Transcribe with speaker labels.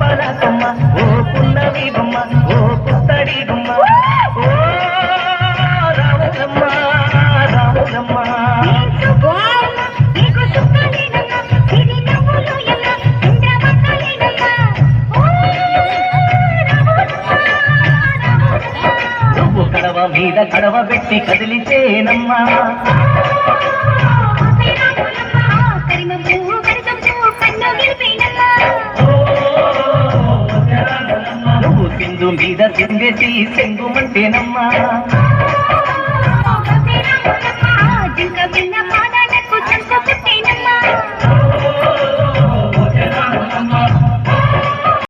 Speaker 1: పలకమ్మ ఓ పున్నవి బొమ్మ ఓ పుత్తడి బొమ్మ ఓ రాములమ్మ రాములమ్మ నువ్వు కడవ మీద కడవ పెట్టి కదిలితేనమ్మా నువ్వు సింధు మీద సింగేసి సెంగుమంటేనమ్మా